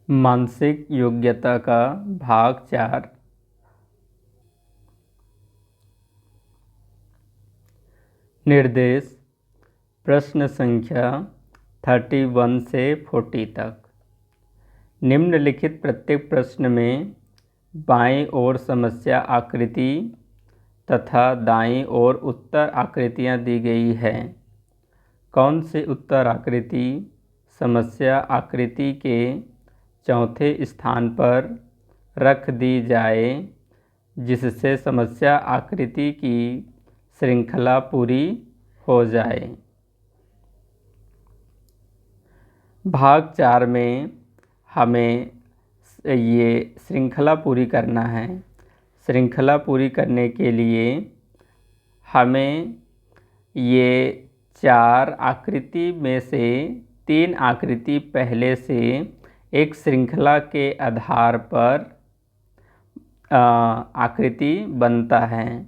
मानसिक योग्यता का भाग 4। निर्देश प्रश्न संख्या 31 से 40 तक। निम्नलिखित प्रत्येक प्रश्न में बाईं ओर समस्या आकृति तथा दाईं ओर उत्तर आकृतियाँ दी गई हैं। कौन सी उत्तर आकृति समस्या आकृति के चौथे स्थान पर रख दी जाए जिससे समस्या आकृति की श्रृंखला पूरी हो जाए। भाग 4 में हमें ये श्रृंखला पूरी करना है। श्रृंखला पूरी करने के लिए हमें ये 4 आकृति में से 3 आकृति पहले से एक श्रृंखला के आधार पर आकृति बनता है।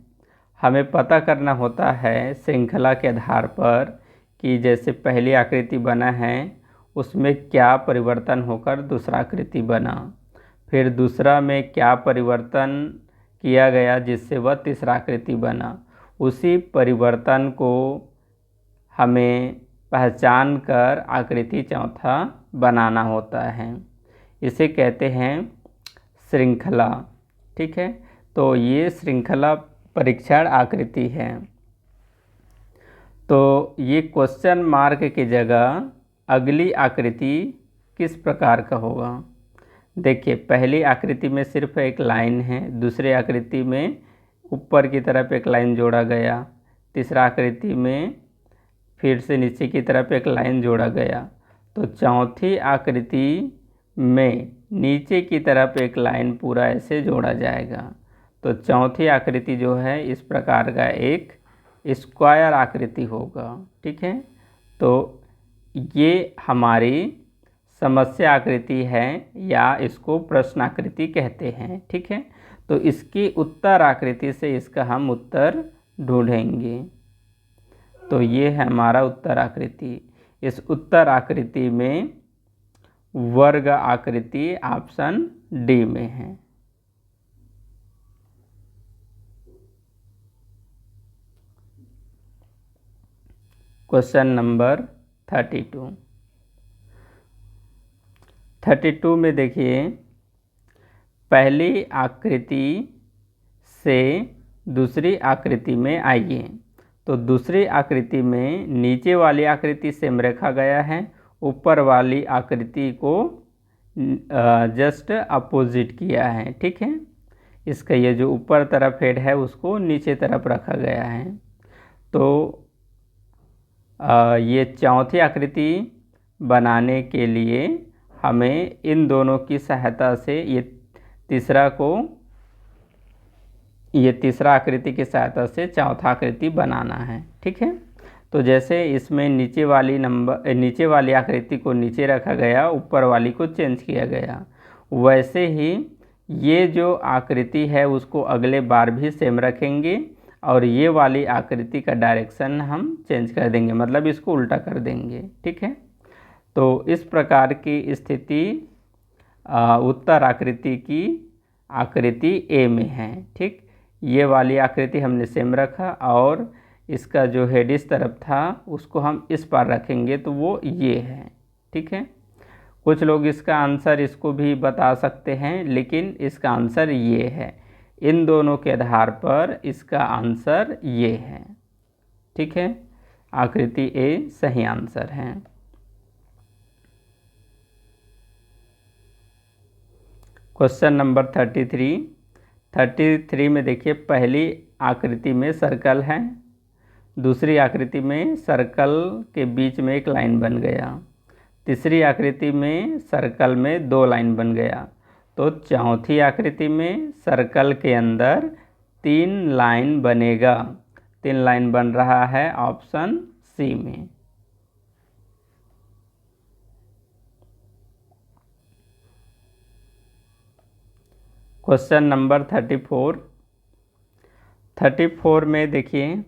हमें पता करना होता है श्रृंखला के आधार पर कि जैसे पहली आकृति बना है उसमें क्या परिवर्तन होकर दूसरा आकृति बना, फिर दूसरा में क्या परिवर्तन किया गया जिससे वह तीसरा आकृति बना। उसी परिवर्तन को हमें पहचान कर आकृति चौथा बनाना होता है। इसे कहते हैं श्रृंखला। ठीक है, तो ये श्रृंखला परीक्षण आकृति है। तो ये क्वेश्चन मार्क की जगह अगली आकृति किस प्रकार का होगा। देखिए, पहली आकृति में सिर्फ एक लाइन है, दूसरी आकृति में ऊपर की तरफ एक लाइन जोड़ा गया, तीसरा आकृति में फिर से नीचे की तरफ एक लाइन जोड़ा गया। तो चौथी आकृति में नीचे की तरफ एक लाइन पूरा ऐसे जोड़ा जाएगा। तो चौथी आकृति जो है इस प्रकार का एक स्क्वायर आकृति होगा। ठीक है, तो ये हमारी समस्या आकृति है या इसको प्रश्न आकृति कहते हैं। ठीक है, तो इसकी उत्तर आकृति से इसका हम उत्तर ढूंढेंगे। तो ये है हमारा उत्तर आकृति। इस उत्तर आकृति में वर्ग आकृति ऑप्शन डी में है। क्वेश्चन नंबर 32 में देखिए, पहली आकृति से दूसरी आकृति में आइए। तो दूसरी आकृति में नीचे वाली आकृति सेम रखा गया है, ऊपर वाली आकृति को जस्ट अपोजिट किया है। ठीक है, इसका ये जो ऊपर तरफ हेड है उसको नीचे तरफ रखा गया है। तो ये चौथी आकृति बनाने के लिए हमें इन दोनों की सहायता से ये तीसरा आकृति की सहायता से चौथा आकृति बनाना है। ठीक है, तो जैसे इसमें नीचे वाली आकृति को नीचे रखा गया, ऊपर वाली को चेंज किया गया, वैसे ही ये जो आकृति है उसको अगले बार भी सेम रखेंगे और ये वाली आकृति का डायरेक्शन हम चेंज कर देंगे, मतलब इसको उल्टा कर देंगे। ठीक है, तो इस प्रकार की स्थिति उत्तर आकृति की आकृति ए में है। ठीक, ये वाली आकृति हमने सेम रखा और इसका जो हेड इस तरफ था उसको हम इस पार रखेंगे, तो वो ये है। ठीक है, कुछ लोग इसका आंसर इसको भी बता सकते हैं, लेकिन इसका आंसर ये है। इन दोनों के आधार पर इसका आंसर ये है। ठीक है, आकृति ए सही आंसर है। क्वेश्चन नंबर 33 में देखिए, पहली आकृति में सर्कल है, दूसरी आकृति में सर्कल के बीच में एक लाइन बन गया, तीसरी आकृति में सर्कल में 2 लाइन बन गया। तो चौथी आकृति में सर्कल के अंदर 3 लाइन बनेगा। 3 लाइन बन रहा है ऑप्शन सी में। क्वेश्चन नंबर 34 में देखिए,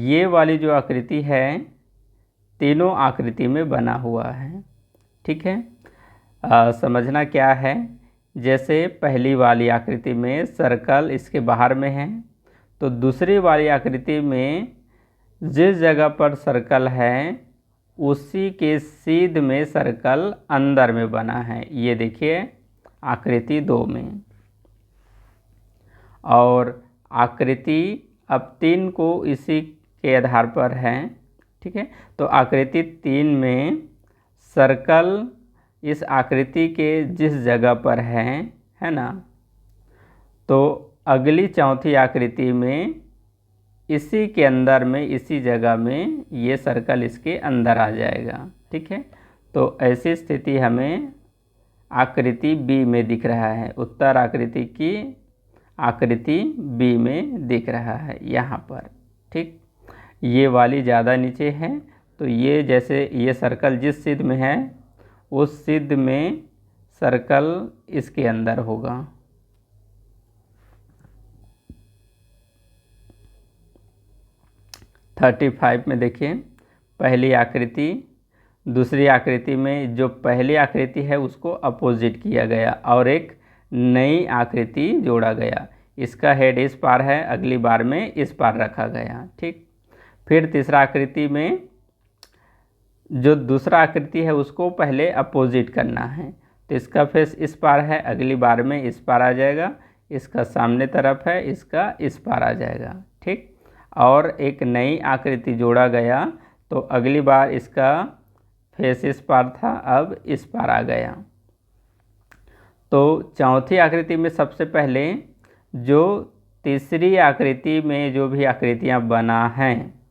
ये वाली जो आकृति है तीनों आकृति में बना हुआ है। ठीक है, समझना क्या है, जैसे पहली वाली आकृति में सर्कल इसके बाहर में है, तो दूसरी वाली आकृति में जिस जगह पर सर्कल है उसी के सीध में सर्कल अंदर में बना है। ये देखिए आकृति 2 में। और आकृति अब 3 को इसी के आधार पर है, ठीक है। तो आकृति 3 में सर्कल इस आकृति के जिस जगह पर है ना, तो अगली चौथी आकृति में इसी के अंदर में, इसी जगह में ये सर्कल इसके अंदर आ जाएगा, ठीक है। तो ऐसी स्थिति हमें आकृति बी में दिख रहा है, उत्तर आकृति की आकृति बी में दिख रहा है यहाँ पर, ठीक। ये वाली ज़्यादा नीचे है, तो ये जैसे ये सर्कल जिस सिद्ध में है उस सिद्ध में सर्कल इसके अंदर होगा। थर्टी 35 में देखिए पहली आकृति, दूसरी आकृति में जो पहली आकृति है उसको अपोजिट किया गया और एक नई आकृति जोड़ा गया। इसका हेड इस पार है, अगली बार में इस पार रखा गया, ठीक। फिर तीसरा आकृति में जो दूसरा आकृति है उसको पहले अपोजिट करना है, तो इसका फेस इस पार है, अगली बार में इस पार आ जाएगा, इसका सामने तरफ है, इसका इस पार आ जाएगा, ठीक। और एक नई आकृति जोड़ा गया, तो अगली बार इसका फेस इस पार था, अब इस पार आ गया। तो चौथी आकृति में सबसे पहले जो तीसरी आकृति में जो भी आकृतियां बना हैं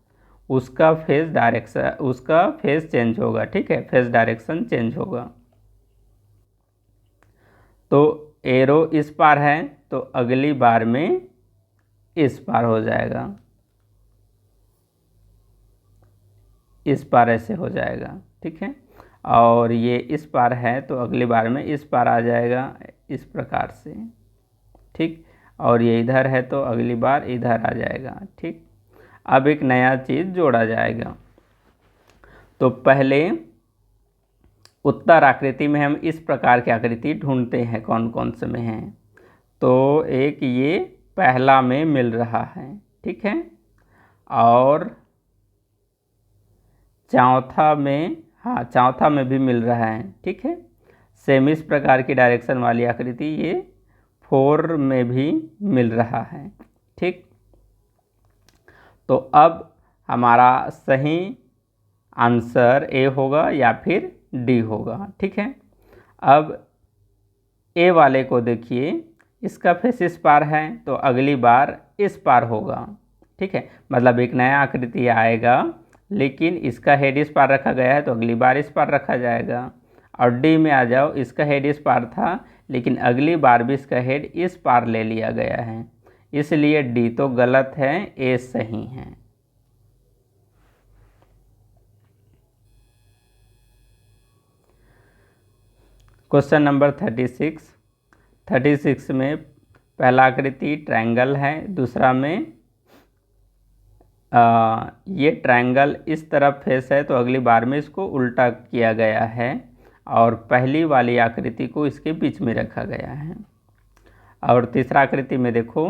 उसका फेस डायरेक्शन, उसका फेस चेंज होगा, ठीक है, फेस डायरेक्शन चेंज होगा। तो एरो इस पार है, तो अगली बार में इस पार हो जाएगा, इस पार ऐसे हो जाएगा, ठीक है। और ये इस पार है तो अगली बार में इस पार आ जाएगा, इस प्रकार से, ठीक। और ये इधर है तो अगली बार इधर आ जाएगा, ठीक। अब एक नया चीज़ जोड़ा जाएगा। तो पहले उत्तर आकृति में हम इस प्रकार की आकृति ढूंढते हैं कौन कौन से में हैं। तो एक ये पहला में मिल रहा है, ठीक है। और चौथा में, हाँ चौथा में भी मिल रहा है, ठीक है। सेम इस प्रकार की डायरेक्शन वाली आकृति ये 4 में भी मिल रहा है, ठीक। तो अब हमारा सही आंसर ए होगा या फिर डी होगा, ठीक है। अब ए वाले को देखिए, इसका फेस इस पार है तो अगली बार इस पार होगा, ठीक है। मतलब एक नया आकृति आएगा लेकिन इसका हेड इस पार रखा गया है तो अगली बार इस पार रखा जाएगा। और डी में आ जाओ, इसका हेड इस पार था लेकिन अगली बार भी इसका हेड इस पार ले लिया गया है, इसलिए डी तो गलत है, ए सही है। क्वेश्चन नंबर 36 में पहला आकृति ट्रायंगल है, दूसरा में ये ट्रायंगल इस तरफ फेस है तो अगली बार में इसको उल्टा किया गया है और पहली वाली आकृति को इसके बीच में रखा गया है। और तीसरा आकृति में देखो,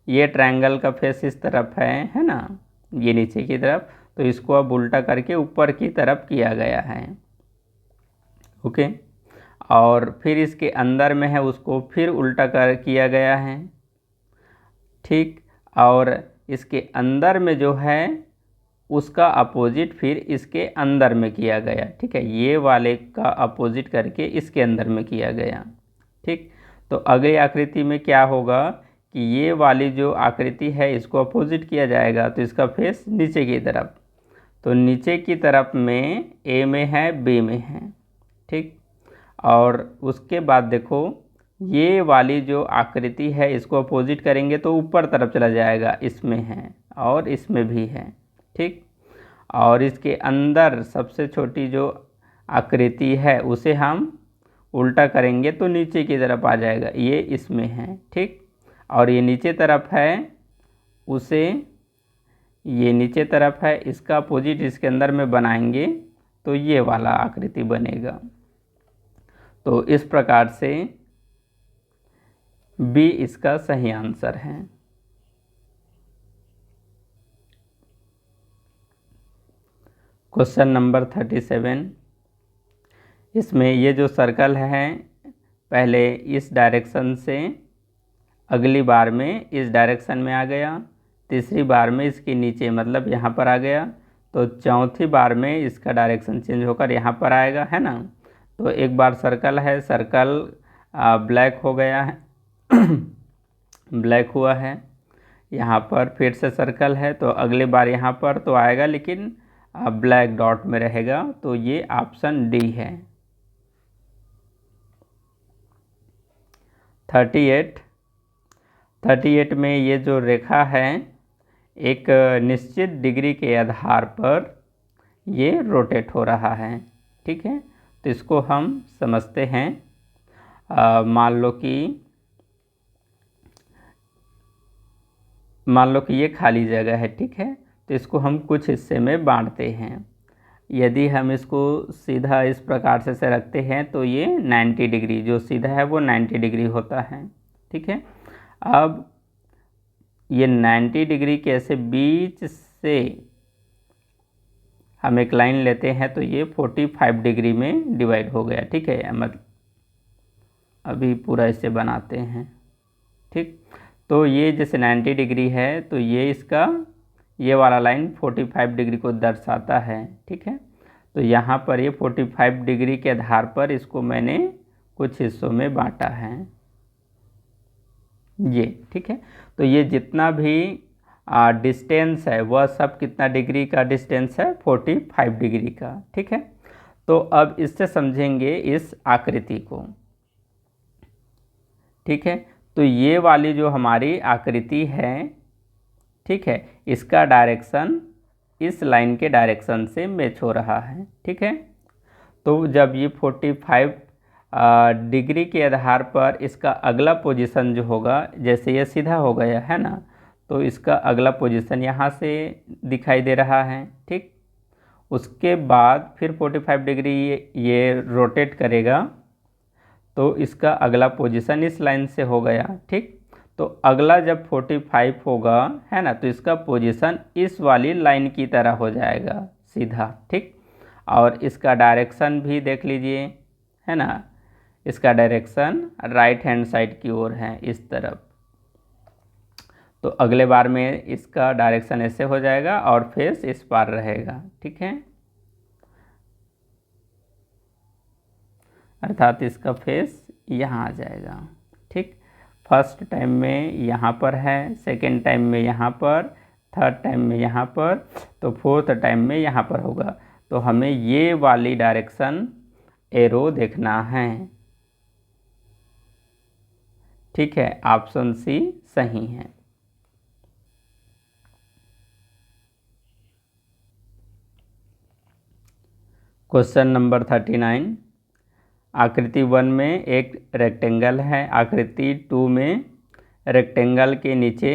ये ट्रायंगल का फेस इस तरफ है ना, ये नीचे की तरफ, तो इसको अब उल्टा करके ऊपर की तरफ किया गया है, ओके। और फिर इसके अंदर में है उसको फिर उल्टा कर किया गया है, ठीक। और इसके अंदर में जो है उसका अपोजिट फिर इसके अंदर में किया गया, ठीक है। ये वाले का अपोजिट करके इसके अंदर में किया गया, ठीक। तो अगली आकृति में क्या होगा कि ये वाली जो आकृति है इसको अपोजिट किया जाएगा, तो इसका फेस नीचे की तरफ, तो नीचे की तरफ में ए में है, बी में है, ठीक। और उसके बाद देखो ये वाली जो आकृति है इसको अपोजिट करेंगे तो ऊपर तरफ चला जाएगा, इसमें है और इसमें भी है, ठीक। और इसके अंदर सबसे छोटी जो आकृति है उसे हम उल्टा करेंगे तो नीचे की तरफ आ जाएगा, ये इसमें है, ठीक। और ये नीचे तरफ है, उसे ये नीचे तरफ है, इसका अपोजिट इसके अंदर में बनाएंगे तो ये वाला आकृति बनेगा। तो इस प्रकार से बी इसका सही आंसर है। क्वेश्चन नंबर 37, इसमें ये जो सर्कल है पहले इस डायरेक्शन से अगली बार में इस डायरेक्शन में आ गया, तीसरी बार में इसके नीचे मतलब यहाँ पर आ गया, तो चौथी बार में इसका डायरेक्शन चेंज होकर यहाँ पर आएगा, है ना। तो एक बार सर्कल है, सर्कल ब्लैक हो गया है ब्लैक हुआ है, यहाँ पर फिर से सर्कल है, तो अगली बार यहाँ पर तो आएगा लेकिन ब्लैक डॉट में रहेगा, तो ये ऑप्शन डी है। 38 में ये जो रेखा है एक निश्चित डिग्री के आधार पर ये रोटेट हो रहा है, ठीक है। तो इसको हम समझते हैं। मान लो कि ये खाली जगह है, ठीक है। तो इसको हम कुछ हिस्से में बांटते हैं। यदि हम इसको सीधा इस प्रकार से रखते हैं तो ये 90 डिग्री, जो सीधा है वो 90 डिग्री होता है, ठीक है। अब ये 90 डिग्री के ऐसे बीच से हम एक लाइन लेते हैं तो ये 45 डिग्री में डिवाइड हो गया, ठीक है। मतलब अभी पूरा इसे बनाते हैं, ठीक। तो ये जैसे 90 डिग्री है तो ये इसका ये वाला लाइन 45 डिग्री को दर्शाता है, ठीक है। तो यहाँ पर ये 45 डिग्री के आधार पर इसको मैंने कुछ हिस्सों में बांटा है, ये, ठीक है। तो ये जितना भी डिस्टेंस है वह सब कितना डिग्री का डिस्टेंस है, 45 डिग्री का, ठीक है। तो अब इससे समझेंगे इस आकृति को, ठीक है। तो ये वाली जो हमारी आकृति है, ठीक है, इसका डायरेक्शन इस लाइन के डायरेक्शन से मैच हो रहा है, ठीक है। तो जब ये 45 डिग्री के आधार पर इसका अगला पोजीशन जो होगा, जैसे ये सीधा हो गया है ना, तो इसका अगला पोजीशन यहाँ से दिखाई दे रहा है, ठीक। उसके बाद फिर 45 डिग्री ये रोटेट करेगा तो इसका अगला पोजीशन इस लाइन से हो गया, ठीक। तो अगला जब 45 होगा, है ना, तो इसका पोजीशन इस वाली लाइन की तरह हो जाएगा सीधा, ठीक। और इसका डायरेक्शन भी देख लीजिए, है ना, इसका डायरेक्शन राइट हैंड साइड की ओर है, इस तरफ। तो अगले बार में इसका डायरेक्शन ऐसे हो जाएगा और फेस इस पार रहेगा, ठीक है। अर्थात इसका फेस यहाँ आ जाएगा, ठीक। फर्स्ट टाइम में यहाँ पर है, सेकेंड टाइम में यहाँ पर, थर्ड टाइम में यहाँ पर, तो फोर्थ टाइम में यहाँ पर होगा। तो हमें ये वाली डायरेक्शन एरो देखना है, ठीक है। ऑप्शन सी सही है। क्वेश्चन नंबर 39, आकृति 1 में एक रेक्टेंगल है, आकृति 2 में रेक्टेंगल के नीचे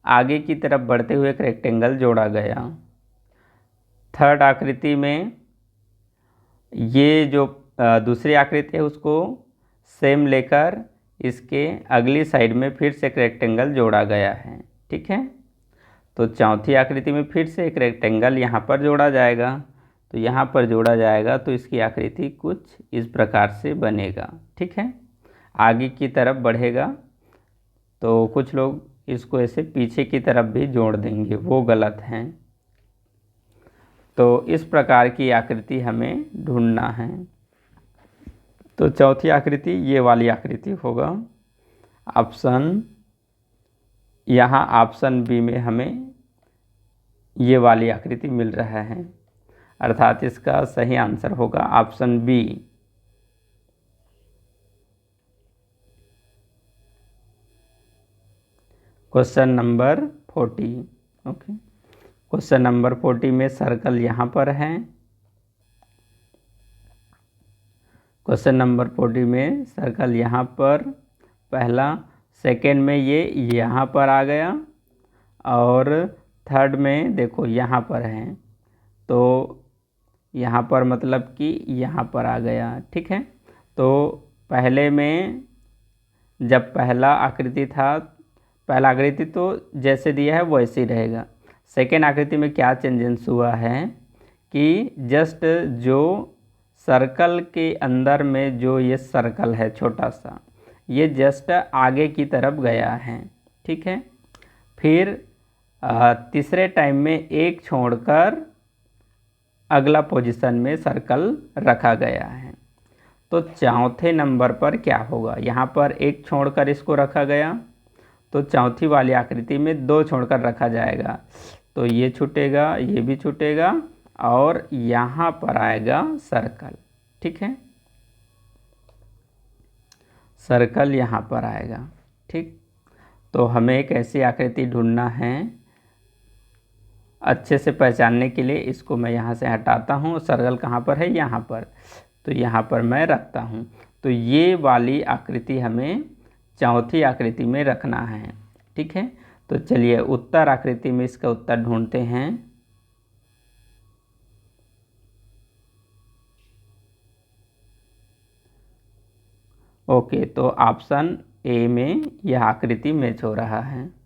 आगे की तरफ बढ़ते हुए एक रेक्टेंगल जोड़ा गया। थर्ड आकृति में ये जो दूसरी आकृति है उसको सेम लेकर इसके अगली साइड में फिर से एक रेक्टेंगल जोड़ा गया है, ठीक है। तो चौथी आकृति में फिर से एक रेक्टेंगल यहाँ पर जोड़ा जाएगा, तो यहाँ पर जोड़ा जाएगा तो इसकी आकृति कुछ इस प्रकार से बनेगा, ठीक है। आगे की तरफ बढ़ेगा तो कुछ लोग इसको ऐसे पीछे की तरफ भी जोड़ देंगे, वो गलत है। तो इस प्रकार की आकृति हमें ढूंढना है। तो चौथी आकृति ये वाली आकृति होगा। ऑप्शन यहाँ ऑप्शन बी में हमें ये वाली आकृति मिल रहा है, अर्थात इसका सही आंसर होगा option B. Question number 40, okay. Question number 40 में सर्कल यहाँ पर है। क्वेश्चन नंबर 40 में सर्कल यहाँ पर पहला, सेकेंड में ये यहाँ पर आ गया और थर्ड में देखो यहाँ पर है, तो यहाँ पर मतलब कि यहाँ पर आ गया, ठीक है। तो पहले में जब पहला आकृति तो जैसे दिया है वैसे ही रहेगा। सेकेंड आकृति में क्या चेंजेस हुआ है कि जस्ट जो सर्कल के अंदर में जो ये सर्कल है छोटा सा, ये जस्ट आगे की तरफ गया है, ठीक है। फिर तीसरे टाइम में एक छोड़कर अगला पोजीशन में सर्कल रखा गया है। तो चौथे नंबर पर क्या होगा, यहाँ पर एक छोड़कर इसको रखा गया, तो चौथी वाली आकृति में दो छोड़कर रखा जाएगा, तो ये छूटेगा, ये भी छूटेगा और यहाँ पर आएगा सर्कल, ठीक है। सर्कल यहाँ पर आएगा, ठीक। तो हमें एक ऐसी आकृति ढूंढना है, अच्छे से पहचानने के लिए इसको मैं यहाँ से हटाता हूँ। सर्कल कहाँ पर है, यहाँ पर, तो यहाँ पर मैं रखता हूँ। तो ये वाली आकृति हमें चौथी आकृति में रखना है, ठीक है। तो चलिए उत्तर आकृति में इसका उत्तर ढूंढते हैं। ओके, तो ऑप्शन ए में यह आकृति मैच हो रहा है।